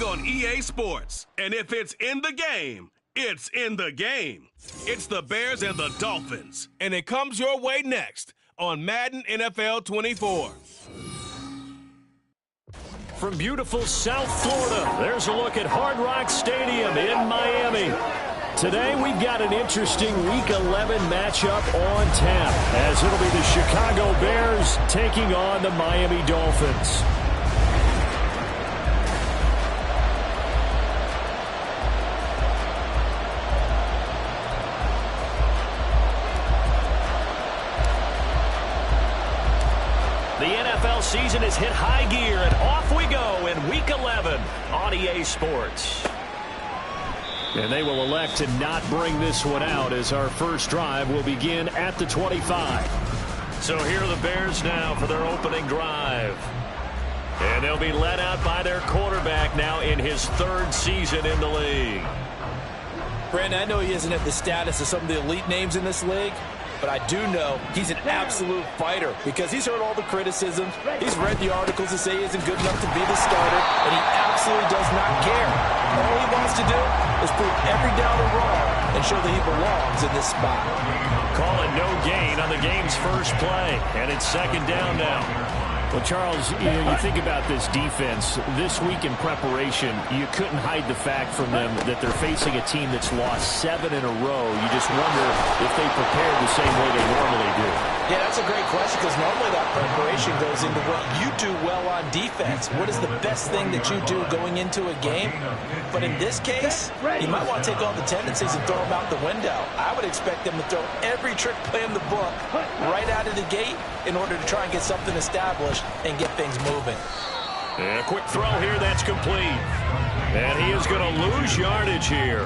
league on EA Sports. And if it's in the game, it's in the game. It's the Bears and the Dolphins. And it comes your way next on Madden NFL 24. From beautiful South Florida, there's a look at Hard Rock Stadium in Miami. Today, we've got an interesting Week 11 matchup on tap, as it'll be the Chicago Bears taking on the Miami Dolphins. The NFL season has hit high gear, and off we go in Week 11 on EA Sports. And they will elect to not bring this one out, as our first drive will begin at the 25. So here are the Bears now for their opening drive. And they'll be led out by their quarterback now in his third season in the league. Brandon, I know he isn't at the status of some of the elite names in this league, but I do know he's an absolute fighter because he's heard all the criticisms. He's read the articles that say he isn't good enough to be the starter, and he absolutely does not care. All he wants to do is prove every downer wrong and show that he belongs in this spot. Calling no gain on the game's first play, and it's second down now. Well, Charles, you think about this defense. This week in preparation, you couldn't hide the fact from them that they're facing a team that's lost 7 in a row. You just wonder if they prepared the same way they normally do. Yeah, that's a great question because normally that preparation goes into what you do well on defense. What is the best thing that you do going into a game? But in this case, you might want to take all the tendencies and throw them out the window. I would expect them to throw every trick play in the book right out of the gate in order to try and get something established and get things moving. And a quick throw here, that's complete. And he is going to lose yardage here.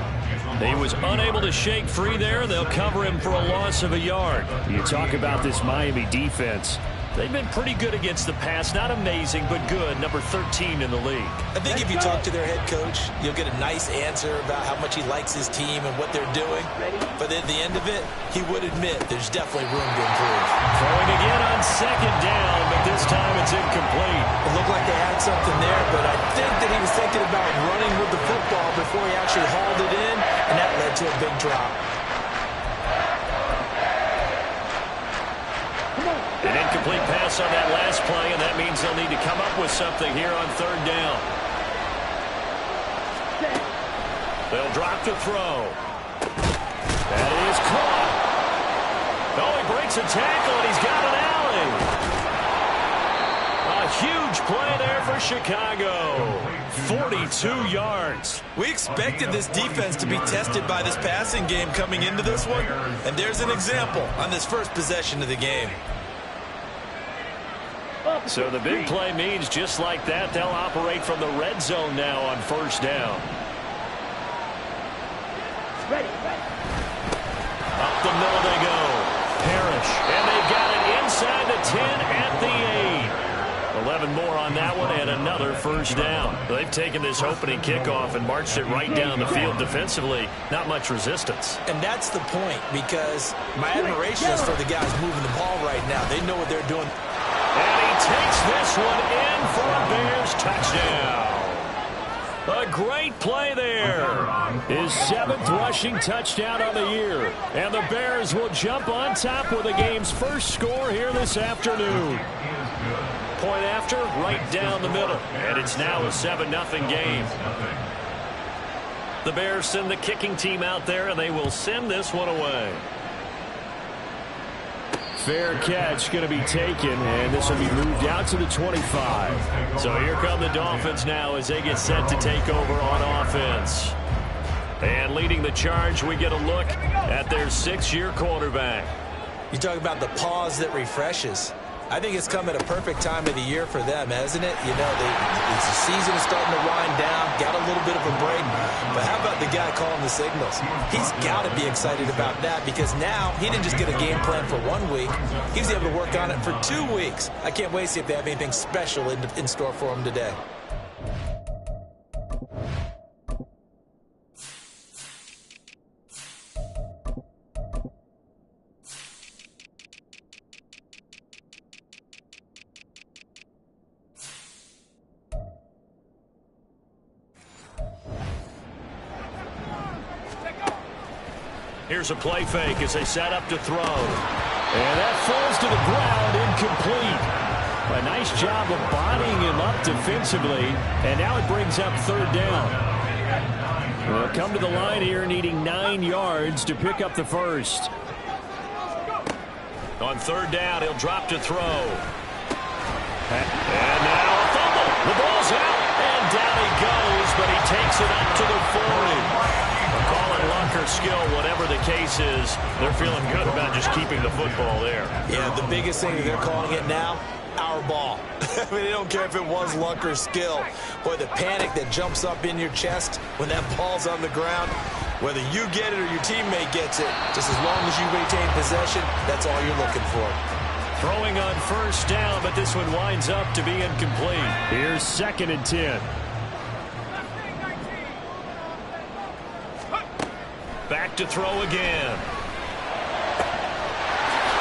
He was unable to shake free there. They'll cover him for a loss of a yard. You talk about this Miami defense. They've been pretty good against the pass. Not amazing, but good. Number 13 in the league. I think if you talk to their head coach, you'll get a nice answer about how much he likes his team and what they're doing. But at the end of it, he would admit there's definitely room to improve. Throwing again on second down, but this time it's incomplete. It looked like they had something there, but I think that he was thinking about running with the football before he actually hauled it in, and that led to a big drop. An incomplete pass on that last play, and that means they'll need to come up with something here on third down. They'll drop the throw. That is caught. Oh, he breaks a tackle, and he's got an alley. A huge play there for Chicago. 42 yards. We expected this defense to be tested by this passing game coming into this one, and there's an example on this first possession of the game. So the big play means just like that, they'll operate from the red zone now on first down. Up the middle they go. Parrish. And they've got it inside the 10 at the 8. 11 more on that one and another first down. They've taken this opening kickoff and marched it right down the field defensively. Not much resistance. And that's the point, because my admiration is for the guys moving the ball right now. They know what they're doing. And he takes this one in for a Bears touchdown. A great play there. His 7th rushing touchdown on the year. And the Bears will jump on top with the game's first score here this afternoon. Point after, right down the middle. And it's now a 7-0 game. The Bears send the kicking team out there, and they will send this one away. Fair catch going to be taken, and this will be moved out to the 25. So here come the Dolphins now as they get set to take over on offense. And leading the charge, we get a look at their 6-year quarterback. You talk about the pause that refreshes. I think it's come at a perfect time of the year for them, hasn't it? You know, the season is starting to wind down, got a little bit of a break. But how about the guy calling the signals? He's got to be excited about that because now he didn't just get a game plan for 1 week. He was able to work on it for 2 weeks. I can't wait to see if they have anything special in store for him today. Here's a play fake as they set up to throw. And that falls to the ground, incomplete. A nice job of bodying him up defensively, and now it brings up third down. We'll come to the line here needing 9 yards to pick up the first. On third down, he'll drop to throw. And now a fumble. The ball's out, and down he goes, but he takes it up to the 40. Call it luck or skill, whatever the case is, they're feeling good about just keeping the football there. Yeah, the biggest thing that they're calling it now, our ball. I mean, they don't care if it was luck or skill. Boy, the panic that jumps up in your chest when that ball's on the ground, whether you get it or your teammate gets it, just as long as you retain possession, that's all you're looking for. Throwing on first down, but this one winds up to be incomplete. Here's 2nd and 10. Back to throw again.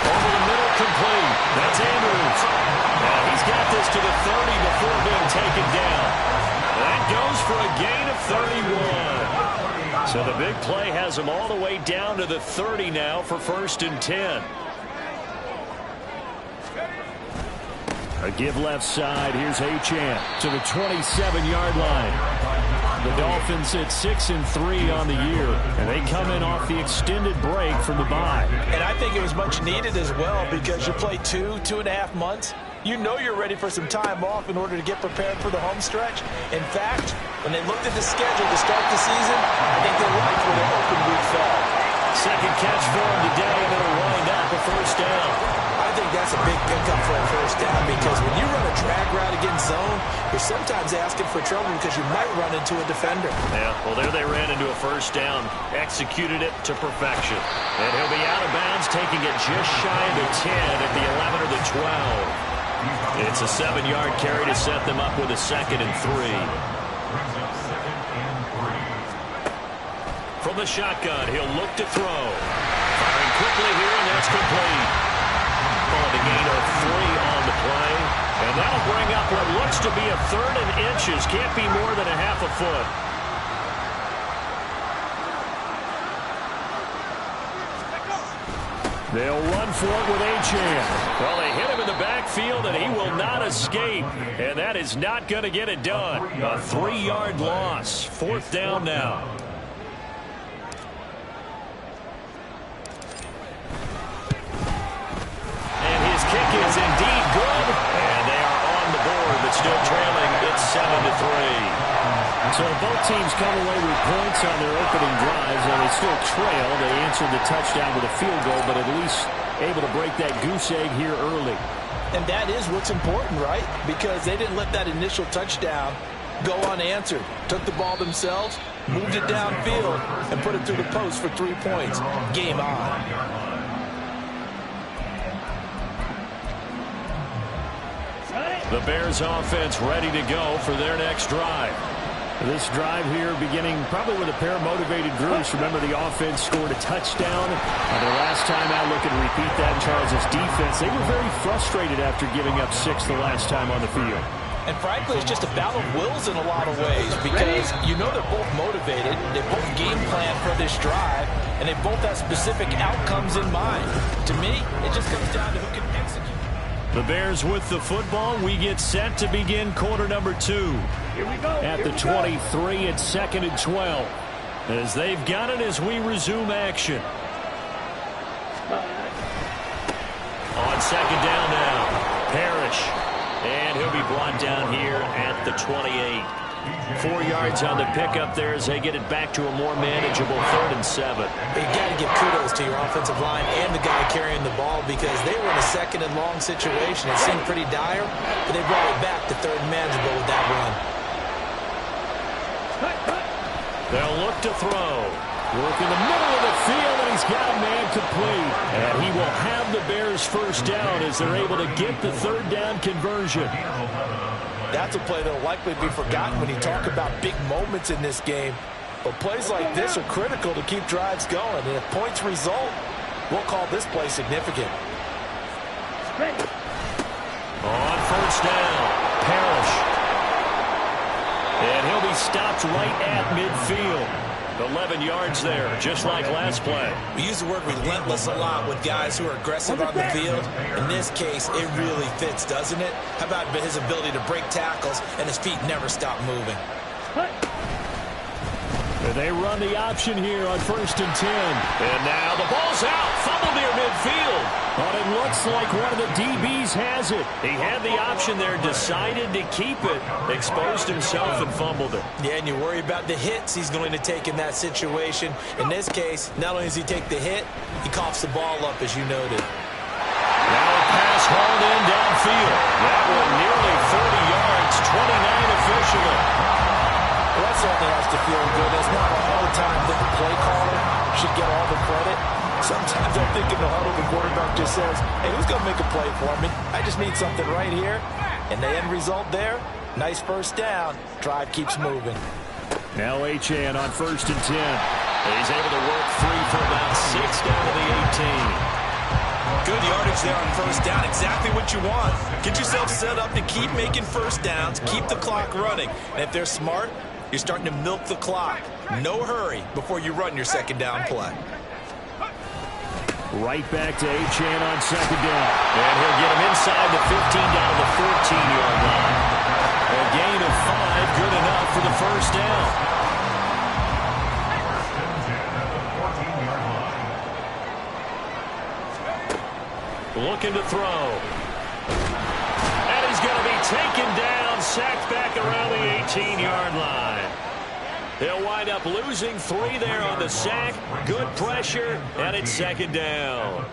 Over the middle, complete. That's Andrews. Now he's got this to the 30 before being taken down. That goes for a gain of 31. So the big play has him all the way down to the 30 now for 1st and 10. A give left side. Here's Achane to the 27-yard line. The Dolphins at 6-3 on the year, and they come in off the extended break from the bye. And I think it was much needed as well because you play 2.5 months. You know you're ready for some time off in order to get prepared for the home stretch. In fact, when they looked at the schedule to start the season, I think they liked where their open week fell. Second catch for him today, and it'll wind up a first down. I think that's a big pickup for a first down because when you run a drag route against zone, you're sometimes asking for trouble because you might run into a defender. Yeah, well, there they ran into a first down, executed it to perfection. And he'll be out of bounds, taking it just shy of the 10 at the 11 or the 12. It's a 7-yard carry to set them up with a 2nd and 3. From the shotgun, he'll look to throw. Firing quickly here, and that's complete. Oh, the gain of 3 on the play. And that'll bring up what looks to be a 3rd and inches. Can't be more than a half a foot. They'll run for it with Achane. Well, they hit him in the backfield, and he will not escape. And that is not going to get it done. A 3-yard loss. 4th down now. Kick is indeed good, and they are on the board, but still trailing. It's 7-3. So both teams come away with points on their opening drives, and they still trail. They answered the touchdown with a field goal, but at least able to break that goose egg here early. And that is what's important, right? Because they didn't let that initial touchdown go unanswered. Took the ball themselves, moved it downfield, and put it through the post for 3 points. Game on. The Bears offense ready to go for their next drive. This drive here beginning probably with a pair of motivated groups. Remember, the offense scored a touchdown. Their last time out, looking to repeat that in Charles' defense. They were very frustrated after giving up 6 the last time on the field. And frankly, it's just a battle of wills in a lot of ways because you know they're both motivated. They both game plan for this drive, and they both have specific outcomes in mind. To me, it just comes down to who can execute. The Bears with the football. We get set to begin quarter number 2. Here we go. At the 23, it's 2nd and 12. As they've got it as we resume action. On 2nd down now, Parrish. And he'll be brought down here at the 28. 4 yards on the pickup there as they get it back to a more manageable 3rd and 7. You got to give kudos to your offensive line and the guy carrying the ball because they were in a 2nd and long situation. It seemed pretty dire, but they brought it back to 3rd and manageable with that run. They'll look to throw. Work in the middle of the field, and he's got a man complete. And he will have the Bears first down as they're able to get the 3rd down conversion. That's a play that will likely be forgotten when you talk about big moments in this game. But plays like this are critical to keep drives going. And if points result, we'll call this play significant. On first down, Parrish. And he'll be stopped right at midfield. 11 yards there, just like last play. We use the word relentless a lot with guys who are aggressive on the field. In this case, it really fits, doesn't it? How about his ability to break tackles and his feet never stop moving? They run the option here on 1st and 10. And now the ball's out. Fumble near midfield. But it looks like one of the DBs has it. He had the option there, decided to keep it, exposed himself and fumbled it. Yeah, and you worry about the hits he's going to take in that situation. In this case, not only does he take the hit, he coughs the ball up, as you noted. Now a pass hauled in downfield. That one nearly 30 yards, 29 officially. Well, that certainly has to feel good. It's not all the time that the play caller should get all the credit. Sometimes I think in the huddle, the quarterback just says, hey, who's going to make a play for me? I just need something right here. And the end result there, nice first down. Drive keeps moving. Now Achane on 1st and 10. He's able to work free for about 6 down to the 18. Good yardage there on first down. Exactly what you want. Get yourself set up to keep making first downs, keep the clock running. And if they're smart, you're starting to milk the clock. No hurry before you run your second down play. Right back to Achane on 2nd down. And he'll get him inside the 15 down to the 14-yard line. A gain of 5, good enough for the first down. Looking to throw. And he's going to be taken down, sacked back around the 18-yard line. They'll wind up losing 3 there on the sack. Good pressure, and it's 2nd down.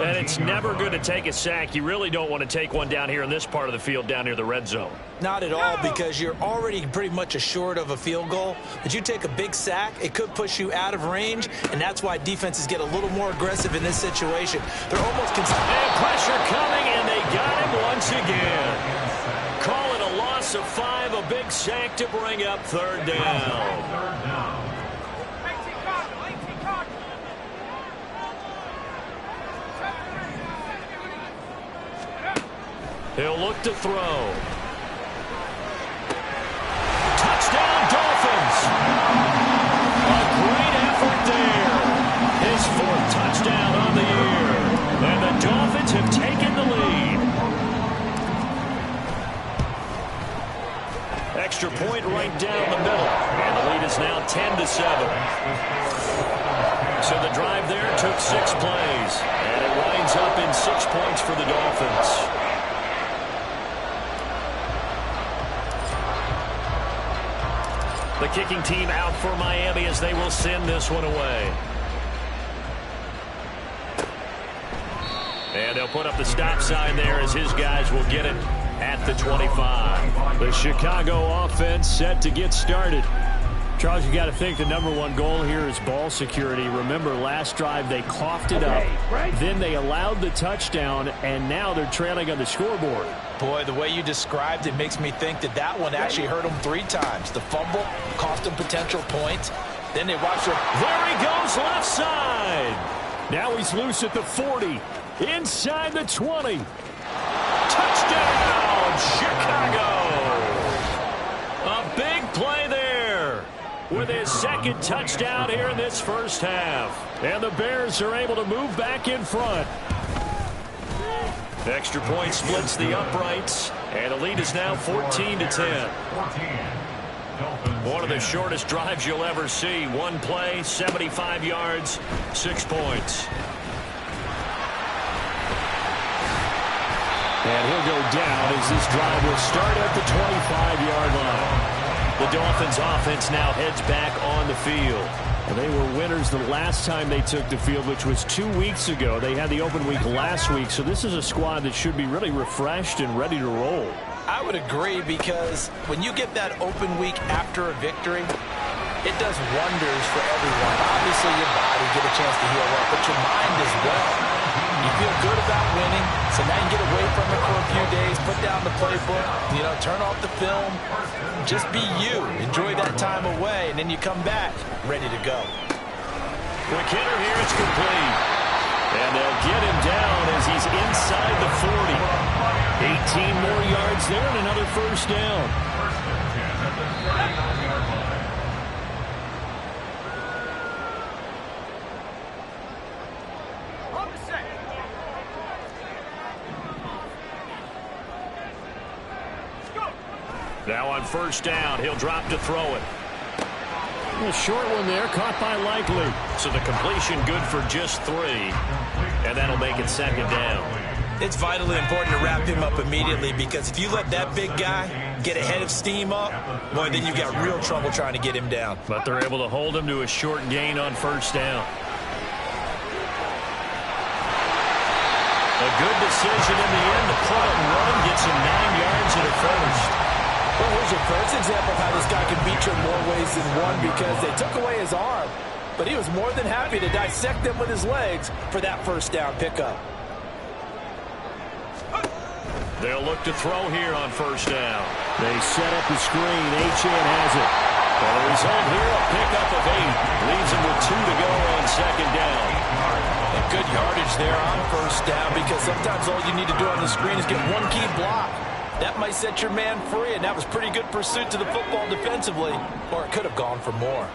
And it's never good to take a sack. You really don't want to take one down here in this part of the field, down near the red zone. Not at all, because you're already pretty much assured of a field goal. But you take a big sack, it could push you out of range, and that's why defenses get a little more aggressive in this situation. They're almost... And pressure coming, and they got him once again. Call it a loss of 5, a big sack to bring up 3rd down. He'll look to throw. Touchdown, Dolphins! A great effort there. His 4th touchdown on the year. And the Dolphins have taken the lead. Extra point right down the middle. And the lead is now 10-7. So the drive there took 6 plays. And it winds up in 6 points for the Dolphins. The kicking team out for Miami as they will send this one away. And they'll put up the stop sign there as his guys will get it at the 25. The Chicago offense set to get started. Charles, you got to think the #1 goal here is ball security. Remember, last drive they coughed it up. Then they allowed the touchdown, and now they're trailing on the scoreboard. Boy, the way you described it makes me think that that one actually hurt them 3 times. The fumble cost them potential points. Then they watch it. There he goes, left side. Now he's loose at the 40. Inside the 20. Touchdown, Chicago. A big play there with his 2nd touchdown here in this first half. And the Bears are able to move back in front. Extra point splits the uprights, and the lead is now 14-10. One of the shortest drives you'll ever see. 1 play, 75 yards, 6 points. And he'll go down as this drive will start at the 25-yard line. The Dolphins offense now heads back on the field. They were winners the last time they took the field, which was 2 weeks ago. They had the open week last week, so this is a squad that should be really refreshed and ready to roll. I would agree, because when you get that open week after a victory, it does wonders for everyone. Obviously, your body get a chance to heal up, but your mind as well. You feel good about winning, so now you get away from it for a few days, put down the playbook, turn off the film, just be you. Enjoy that time away, and then you come back ready to go. Quick hitter here, it's complete. And they'll get him down as he's inside the 40. 18 more yards there and another first down. Now on first down, he'll drop to throw it. A short one there, caught by Likely. So the completion good for just 3. And that'll make it second down. It's vitally important to wrap him up immediately, because if you let that big guy get ahead of steam up, boy, then you've got real trouble trying to get him down. But they're able to hold him to a short gain on first down. A good decision in the end to pull it and run, gets him 9 yards and a first. Well, here's your first example of how this guy can beat you in more ways than one, because they took away his arm, but he was more than happy to dissect them with his legs for that first down pickup. They'll look to throw here on first down. They set up the screen. Achane has it. Well, the result here, a pickup of 8. Leaves him with 2 to go on second down. And good yardage there on first down, because sometimes all you need to do on the screen is get one key block. That might set your man free, and that was pretty good pursuit to the football defensively, or it could have gone for more.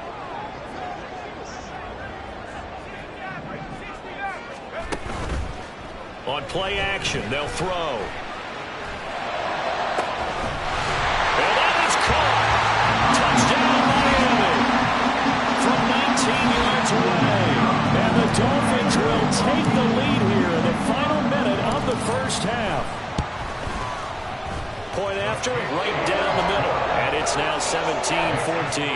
On play action, they'll throw. And that is caught. Touchdown, Miami. From 19 yards away. And the Dolphins will take the lead here in the final minute of the first half. Point after, right down the middle. And it's now 17-14.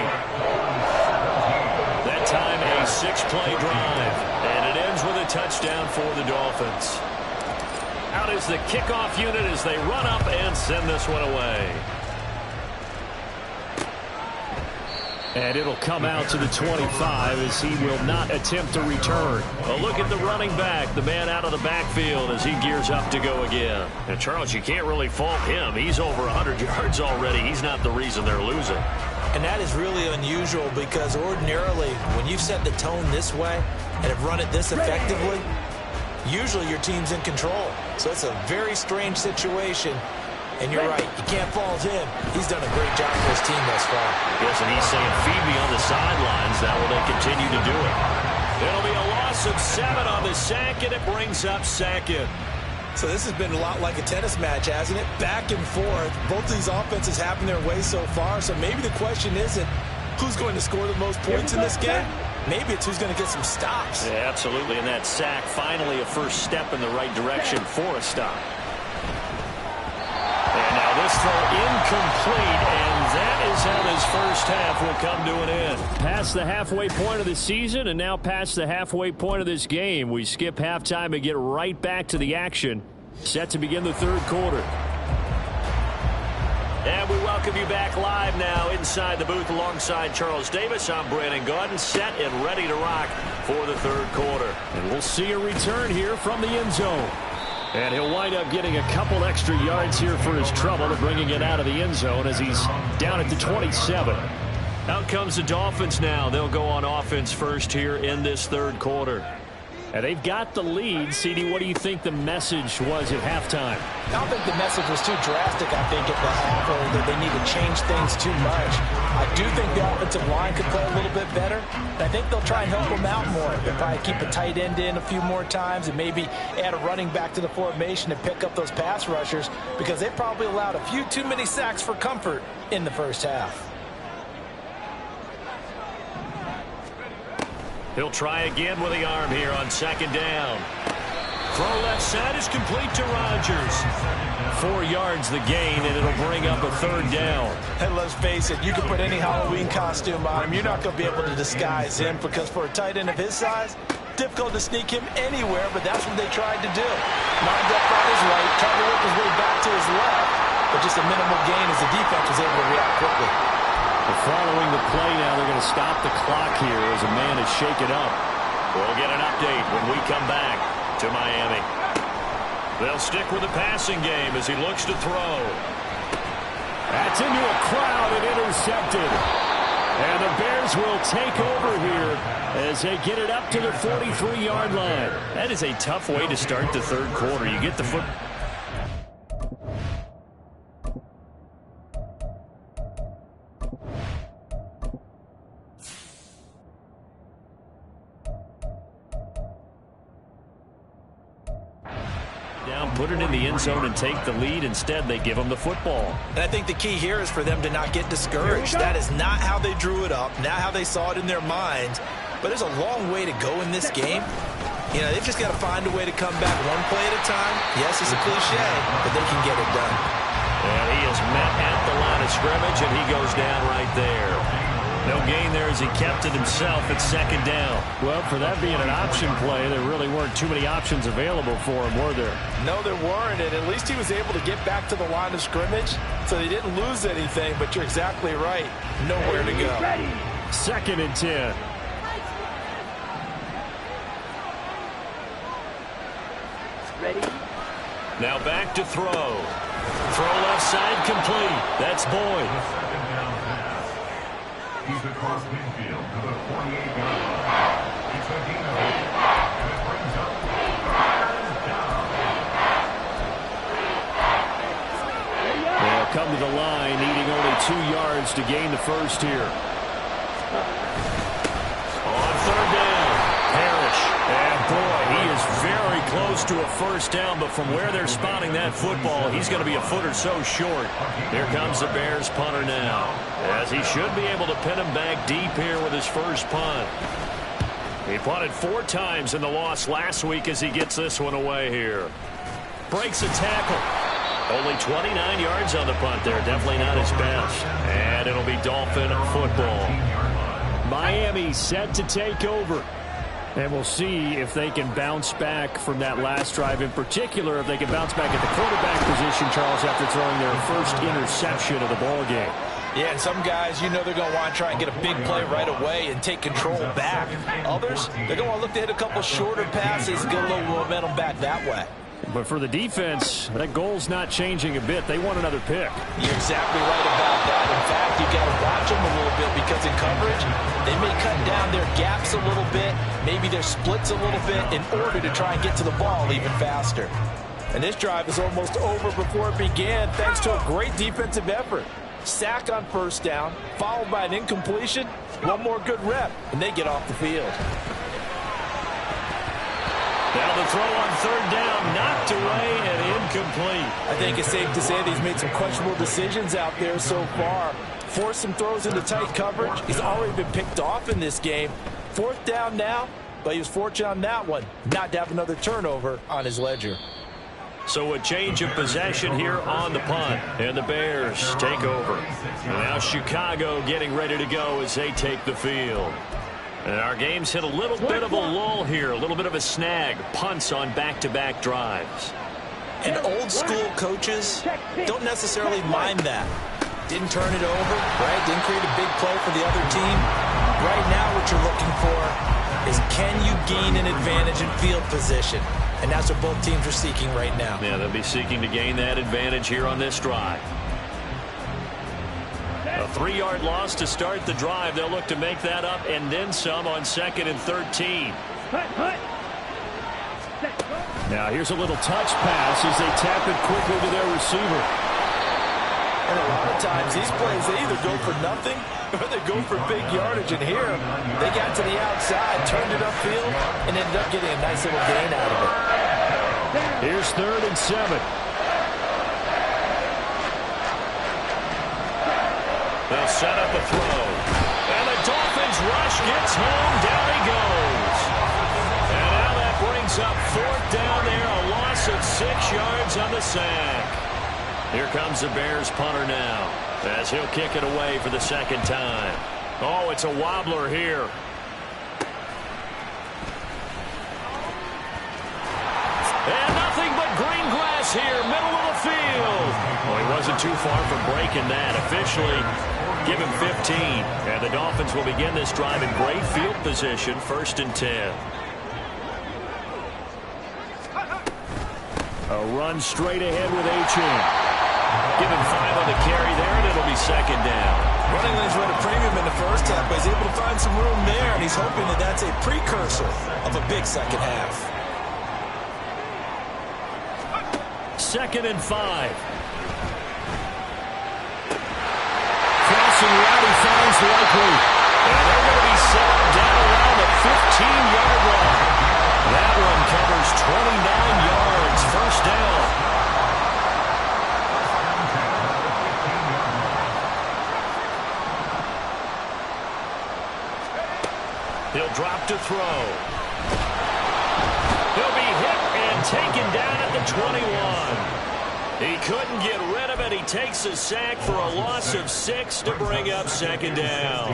That time a 6-play drive. And it ends with a touchdown for the Dolphins. Out is the kickoff unit as they run up and send this one away. And it'll come out to the 25 as he will not attempt to return. A look at the running back, the man out of the backfield as he gears up to go again. And Charles, you can't really fault him. He's over 100 yards already. He's not the reason they're losing. And that is really unusual, because ordinarily when you've set the tone this way and have run it this effectively, usually your team's in control. So it's a very strange situation. And you're right, you can't fault him. He's done a great job for his team thus far. Yes, and he's saying, feed me on the sidelines. That will they continue to do it. It'll be a loss of 7 on the sack, and it brings up second. So this has been a lot like a tennis match, hasn't it? Back and forth. Both of these offenses having their way so far. So maybe the question isn't who's going to score the most points in this game. Maybe it's who's going to get some stops. Yeah, absolutely. And that sack, finally a first step in the right direction for a stop. And now this throw incomplete, and that is how this first half will come to an end. Past the halfway point of the season, and now past the halfway point of this game. We skip halftime and get right back to the action. Set to begin the third quarter. And we welcome you back live now inside the booth alongside Charles Davis. I'm Brandon Gaudin, set and ready to rock for the third quarter. And we'll see a return here from the end zone. And he'll wind up getting a couple extra yards here for his trouble of bringing it out of the end zone as he's down at the 27. Out comes the Dolphins now. They'll go on offense first here in this third quarter. And they've got the lead. CD, what do you think the message was at halftime? I don't think the message was too drastic, I think, at the half, or that they need to change things too much. I do think the offensive line could play a little bit better. I think they'll try and help them out more. They'll probably keep a tight end in a few more times and maybe add a running back to the formation to pick up those pass rushers, because they probably allowed a few too many sacks for comfort in the first half. He'll try again with the arm here on second down. Throw left side is complete to Rodgers. 4 yards the gain, and it'll bring up a third down. And let's face it, you can put any Halloween costume on him. You're not going to be able to disguise him, because for a tight end of his size, difficult to sneak him anywhere, but that's what they tried to do. Lined up on his right, tried to work his way back to his left, but just a minimal gain as the defense was able to react quickly. Following the play now, they're going to stop the clock here as a man is shaken up. We'll get an update when we come back to Miami. They'll stick with the passing game as he looks to throw. That's into a crowd and intercepted. And the Bears will take over here as they get it up to the 43-yard line. That is a tough way to start the third quarter. You get the foot. Down, put it in the end zone and take the lead. Instead, they give them the football. And I think the key here is for them to not get discouraged. That is not how they drew it up, not how they saw it in their minds. But there's a long way to go in this game. You know, they've just got to find a way to come back one play at a time. Yes, it's a cliche, but they can get it done. And he is met at the line of scrimmage, and he goes down right there. No gain there as he kept it himself at second down. Well, for that being an option play, there really weren't too many options available for him, were there? No, there weren't, and at least he was able to get back to the line of scrimmage, so they didn't lose anything, but you're exactly right. Nowhere to go. Second and 10. Now back to throw. Throw left side complete. That's Boyd. He's across midfield to the 48-yard line. It's a gain of 8. And it brings up third down. They'll come to the line, needing only 2 yards to gain the first here. On third down, Parrish. And boy, he is very close to a first down, but from where they're spotting that football, he's going to be a foot or so short. Here comes the Bears punter now, as he should be able to pin him back deep here with his first punt. He punted 4 times in the loss last week as he gets this one away here. Breaks a tackle. Only 29 yards on the punt there. Definitely not his best. And it'll be Dolphin football. Miami set to take over. And we'll see if they can bounce back from that last drive. In particular, if they can bounce back at the quarterback position, Charles, after throwing their first interception of the ball game. Yeah, and some guys, you know they're going to want to try and get a big play right away and take control back. Others, they're going to look to hit a couple shorter passes and get a little momentum back that way. But for the defense, that goal's not changing a bit. They want another pick. You're exactly right about that. In fact, you've got to watch them a little bit because in coverage, they may cut down their gaps a little bit, maybe their splits a little bit in order to try and get to the ball even faster. And this drive is almost over before it began thanks to a great defensive effort. Sack on first down, followed by an incompletion, one more good rep, and they get off the field. Now the throw on third down, knocked away and incomplete. I think it's safe to say that he's made some questionable decisions out there so far. Forced some throws into tight coverage. He's already been picked off in this game. Fourth down now, but he was fortunate on that one not to have another turnover on his ledger. So a change of possession here on the punt, and the Bears take over. Now Chicago getting ready to go as they take the field. And our game's hit a little bit of a lull here, a little bit of a snag, punts on back-to-back drives. And old school coaches don't necessarily mind that. Didn't turn it over, right? Didn't create a big play for the other team. Right now what you're looking for is can you gain an advantage in field position? And that's what both teams are seeking right now. Yeah, they'll be seeking to gain that advantage here on this drive. A 3-yard loss to start the drive. They'll look to make that up and then some on 2nd and 13. Now here's a little touch pass as they tap it quickly to their receiver. And a lot of times these plays, they either go for nothing or they go for big yardage. And here, they got to the outside, turned it upfield, and ended up getting a nice little gain out of it. Here's 3rd and 7. They'll set up a throw. And the Dolphins rush gets home. Down he goes. And now that brings up 4th down there. A loss of 6 yards on the sack. Here comes the Bears punter now, as he'll kick it away for the 2nd time. Oh, it's a wobbler here. And nothing but green grass here, middle of the field. Well, he wasn't too far from breaking that. Officially, give him 15. And the Dolphins will begin this drive in great field position, 1st and 10. A run straight ahead with Achane. Give him 5 on the carry there, and it'll be 2nd down. Running lanes were at a premium in the first half, but he's able to find some room there, and he's hoping that that's a precursor of a big second half. 2nd and 5. Crossing route, he finds Likely. And they're going to be set down around the 15-yard line. That one covers 29 yards. 1st down. He'll drop to throw. He'll be hit and taken down at the 21. He couldn't get rid of it. He takes a sack for a loss of 6 to bring up second down.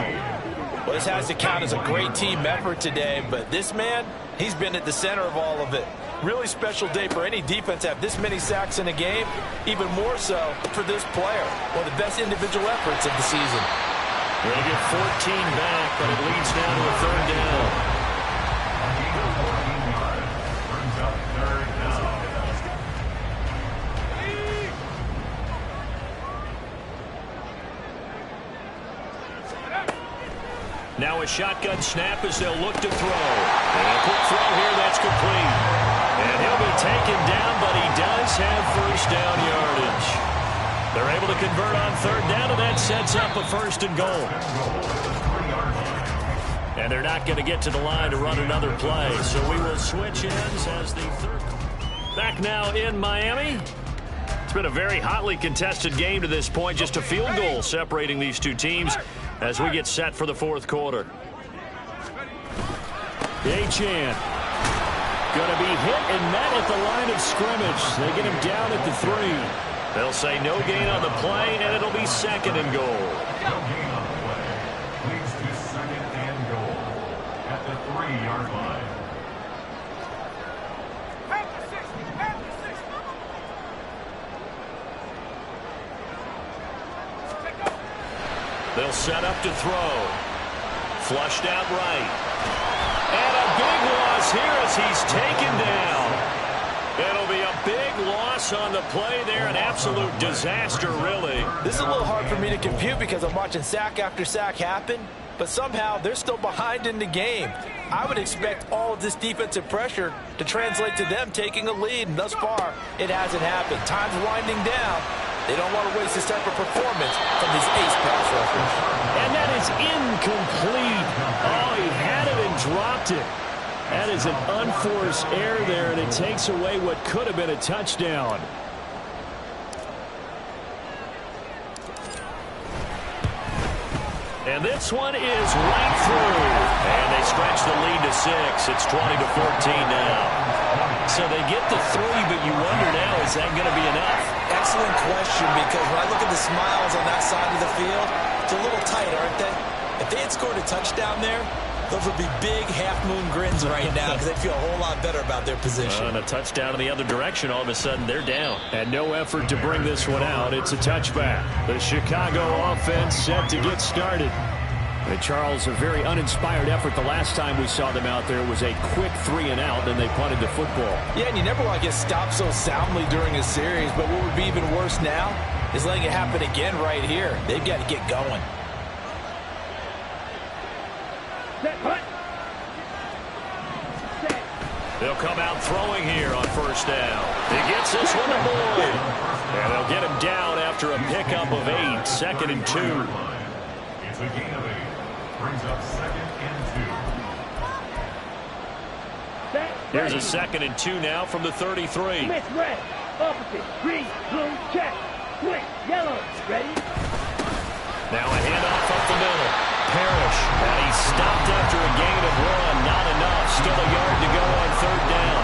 Well, this has to count as a great team effort today, but this man, he's been at the center of all of it. Really special day for any defense to have this many sacks in a game, even more so for this player. One of the best individual efforts of the season. We'll get 14 back, but it leads now to a third down. Now a shotgun snap as they'll look to throw. And a quick throw here that's complete. And he'll be taken down, but he does have first down yardage. They're able to convert on third down, and that sets up a first and goal. And they're not going to get to the line to run another play, so we will switch ends as the third. Back now in Miami. It's been a very hotly contested game to this point, just a field goal separating these two teams as we get set for the fourth quarter. Achan going to be hit and met at the line of scrimmage. They get him down at the 3. They'll say no gain on the play, and it'll be second and goal. No gain on the play. Leads to second and goal at the 3-yard line. They'll set up to throw. Flushed out right. And a big loss here as he's taken down. It'll be a big loss on the play there. An absolute disaster, really. This is a little hard for me to compute because I'm watching sack after sack happen, but somehow they're still behind in the game. I would expect all of this defensive pressure to translate to them taking a lead, and thus far, it hasn't happened. Time's winding down. They don't want to waste this type of performance from these ace pass rushers. And that is incomplete. Oh, he had it and dropped it. That is an unforced error there, and it takes away what could have been a touchdown. And this one is right through. And they stretch the lead to 6. It's 20-14 now. So they get the 3, but you wonder now, is that going to be enough? Excellent question, because when I look at the smiles on that side of the field, it's a little tight, aren't they? If they had scored a touchdown there, those would be big half-moon grins right now because they feel a whole lot better about their position. And a touchdown in the other direction, all of a sudden they're down. And no effort to bring this one out. It's a touchback. The Chicago offense set to get started. And Charles, a very uninspired effort. The last time we saw them out there was a quick 3-and-out, then they punted the football. Yeah, and you never want to get stopped so soundly during a series, but what would be even worse now is letting it happen again right here. They've got to get going. They'll come out throwing here on first down. He gets this one to Boyd. And they'll get him down after a pickup of 8, second and 2. It's a gain of 8. Brings up second and 2. Here's a second and 2 now from the 33. Miss red, opposite, green, blue, check, quick, yellow, ready? Now a handoff up the middle. Parrish, and he's stopped after a gain of 1. Not enough. Still a yard to go on third down.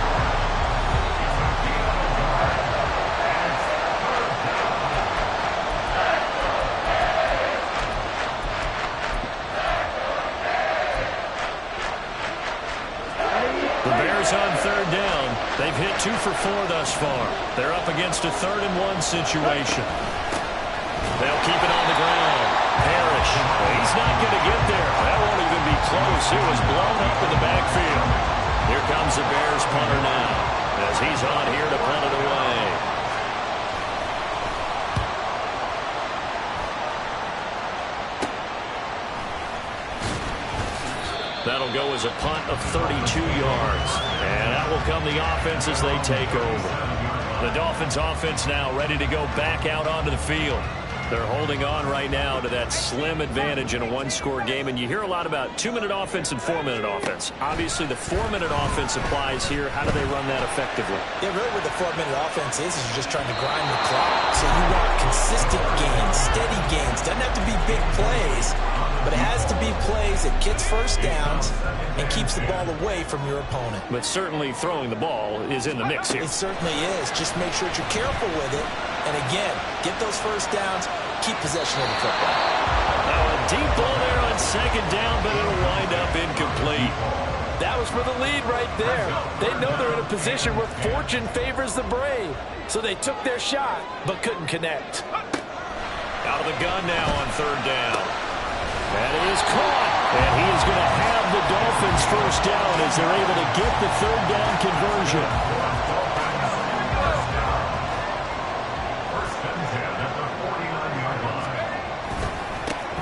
The Bears on third down. They've hit 2 for 4 thus far. They're up against a 3rd-and-1 situation. They'll keep it on the ground. Parrish, he's not going to get there. That won't even be close. It was blown up in the backfield. Here comes the Bears punter now as he's on here to punt it away. That'll go as a punt of 32 yards. And that will come the offense as they take over. The Dolphins offense now ready to go back out onto the field. They're holding on right now to that slim advantage in a 1-score game. And you hear a lot about 2-minute offense and 4-minute offense. Obviously, the 4-minute offense applies here. How do they run that effectively? Yeah, really what the 4-minute offense is you're just trying to grind the clock. So you want consistent gains, steady gains. Doesn't have to be big plays, but it has to be plays that gets first downs and keeps the ball away from your opponent. But certainly throwing the ball is in the mix here. It certainly is. Just make sure that you're careful with it. And again, get those first downs, keep possession of the football. Now a deep ball there on second down, but it'll wind up incomplete. That was for the lead right there. They know they're in a position where fortune favors the brave. So they took their shot, but couldn't connect. Out of the gun now on third down. That is caught. And he is going to have the Dolphins first down as they're able to get the third down conversion.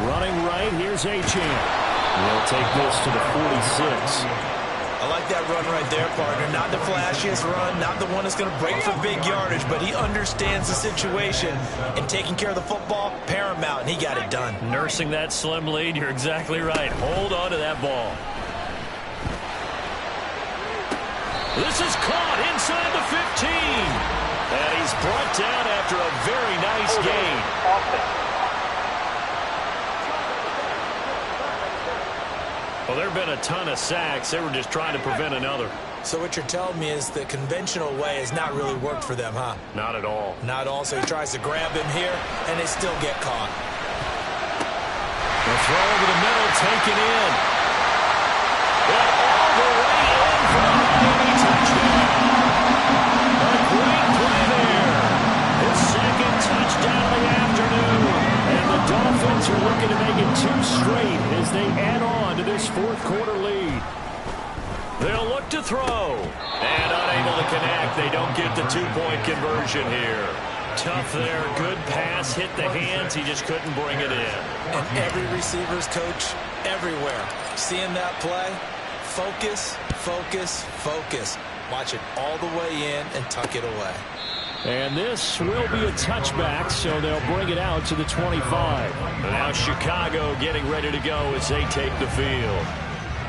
Running right, here's Achane. He'll take this to the 46. I like that run right there, partner. Not the flashiest run, not the one that's going to break for big yardage, but he understands the situation, and taking care of the football, paramount, and he got it done. Nursing that slim lead, you're exactly right. Hold on to that ball. This is caught inside the 15. And he's brought down after a very nice gain. Well, there have been a ton of sacks. They were just trying to prevent another. So what you're telling me is the conventional way has not really worked for them, huh? Not at all. Not at all. So he tries to grab him here, and they still get caught. The throw over the middle, taken in. And all the way in for a Miami touchdown. A great play there. His second touchdown of the afternoon. And the Dolphins are looking to make it 2 straight as they add on to this fourth quarter lead. They'll look to throw. And unable to connect. They don't get the 2-point conversion here. Tough there. Good pass. Hit the hands. He just couldn't bring it in. And every receiver's coach everywhere. Seeing that play, focus, focus, focus. Watch it all the way in and tuck it away. And this will be a touchback, so they'll bring it out to the 25. Now Chicago getting ready to go as they take the field.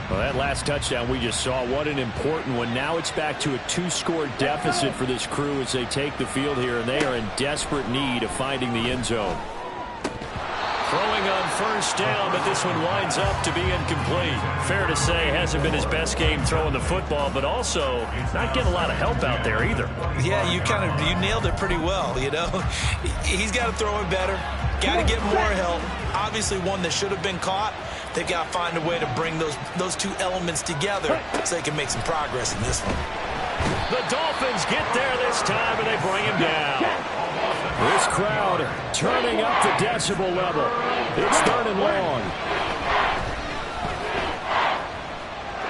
Well, that last touchdown we just saw, what an important one. Now it's back to a 2-score deficit for this crew as they take the field here, and they are in desperate need of finding the end zone. Throwing on first down, but this one winds up to be incomplete. Fair to say, hasn't been his best game throwing the football, but also not getting a lot of help out there either. Yeah, you nailed it pretty well, you know. He's got to throw it better. Got to get more help. Obviously one that should have been caught. They've got to find a way to bring those two elements together so they can make some progress in this one. The Dolphins get there this time, and they bring him down. This crowd turning up the decibel level. It's third and long.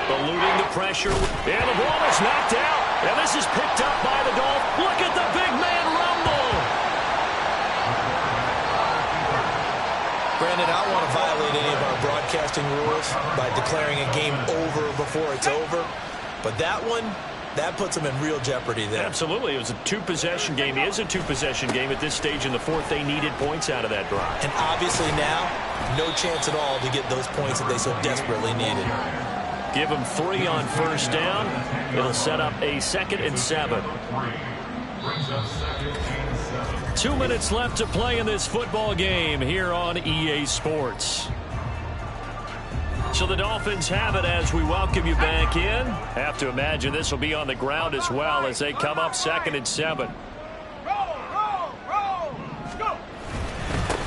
Eluding the pressure, and the ball is knocked out. And this is picked up by the Dolphins. Look at the big man rumble. Brandon, I don't want to violate any of our broadcasting rules by declaring a game over before it's over. But that one, that puts them in real jeopardy there. Absolutely. It was a 2-possession game. It is a 2-possession game at this stage in the fourth. They needed points out of that drive. And obviously now, no chance at all to get those points that they so desperately needed. Give them 3 on first down. It'll set up a 2nd and 7. 2 minutes left to play in this football game here on EA Sports. So the Dolphins have it as we welcome you back in. Have to imagine this will be on the ground as well as they come up 2nd and 7.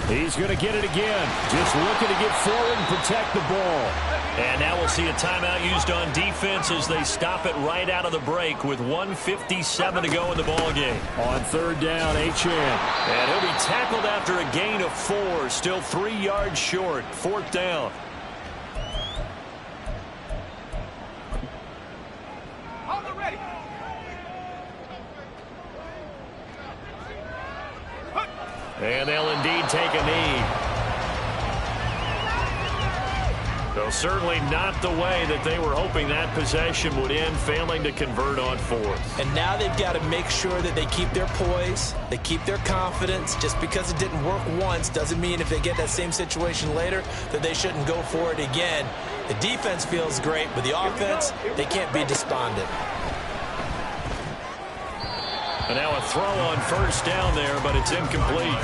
He's going to get it again. Just looking to get forward and protect the ball. And now we'll see a timeout used on defense as they stop it right out of the break with 1:57 to go in the ball game. On third down, Achane. And he'll be tackled after a gain of 4. Still 3 yards short. 4th down. And they'll indeed take a knee. So certainly not the way that they were hoping that possession would end, failing to convert on 4th. And now they've got to make sure that they keep their poise, they keep their confidence. Just because it didn't work once doesn't mean if they get that same situation later that they shouldn't go for it again. The defense feels great, but the offense, they can't be despondent. And now a throw on first down there, but it's incomplete.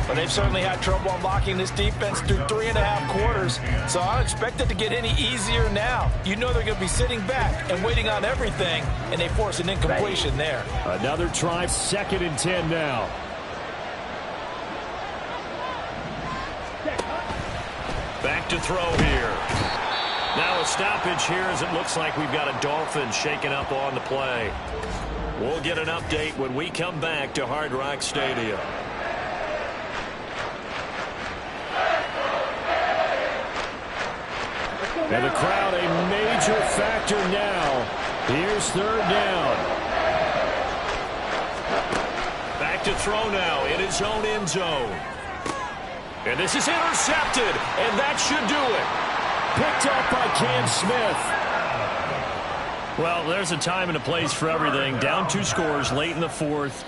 But they've certainly had trouble unlocking this defense through 3.5 quarters, so I don't expect it to get any easier now. You know they're going to be sitting back and waiting on everything, and they force an incompletion there. Another try, 2nd and 10 now. Back to throw here. Now a stoppage here as it looks like we've got a Dolphin shaken up on the play. We'll get an update when we come back to Hard Rock Stadium. And the crowd a major factor now. Here's 3rd down. Back to throw now in his own end zone. And this is intercepted, and that should do it. Picked up by Cam Smith. Well, there's a time and a place for everything. Down 2 scores late in the 4th.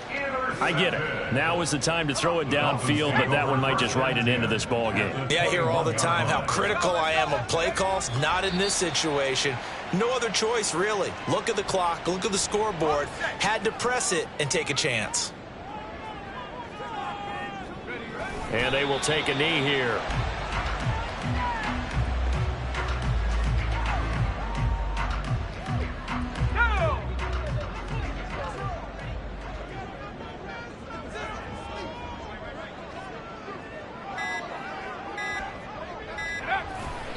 I get it. Now is the time to throw it downfield, but that one might just write it into this ball game. Yeah, I hear all the time how critical I am of play calls. Not in this situation. No other choice, really. Look at the clock. Look at the scoreboard. Had to press it and take a chance. And they will take a knee here.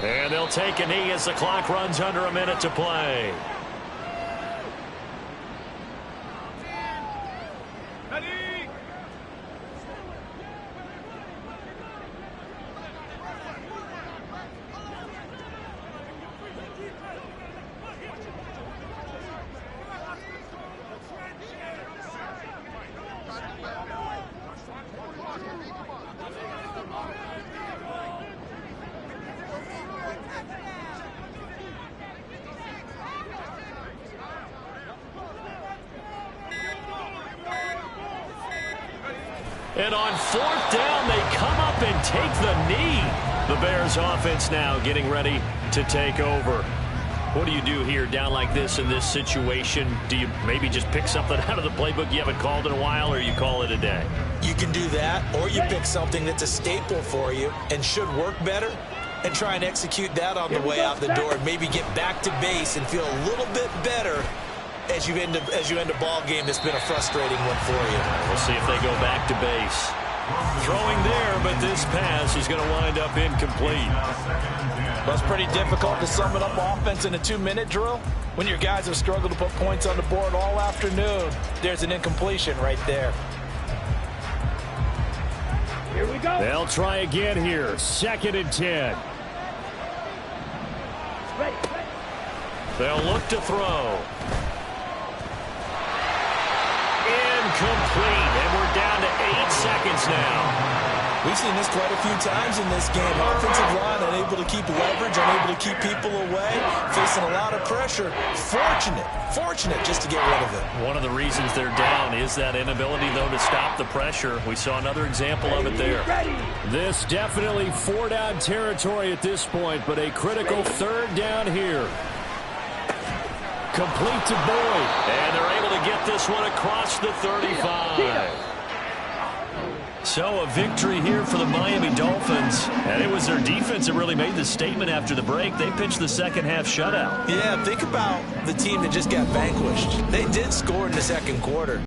And they'll take a knee as the clock runs under a minute to play. And on 4th down, they come up and take the knee. The Bears offense now getting ready to take over. What do you do here down like this in this situation? Do you maybe just pick something out of the playbook you haven't called in a while, or you call it a day? You can do that, or you pick something that's a staple for you and should work better and try and execute that on the way out the door and maybe get back to base and feel a little bit better as you end a ball game that's been a frustrating one for you. We'll see if they go back to base. Throwing there, but this pass is going to wind up incomplete. Well, it's pretty difficult to sum it up offense in a 2-minute drill when your guys have struggled to put points on the board all afternoon. There's an incompletion right there. Here we go. They'll try again here. 2nd and 10. Ready. They'll look to throw. Incomplete, and we're down to 8 seconds now. We've seen this quite a few times in this game. Offensive line unable to keep leverage, unable to keep people away, facing a lot of pressure. Fortunate just to get rid of it. One of the reasons they're down is that inability, though, to stop the pressure. We saw another example of it there. This definitely 4-down territory at this point, but a critical 3rd down here. Complete to Boyd. And they're able to get this one across the 35. So a victory here for the Miami Dolphins. And it was their defense that really made the statement after the break. They pitched the second-half shutout. Yeah, think about the team that just got vanquished. They did score in the 2nd quarter.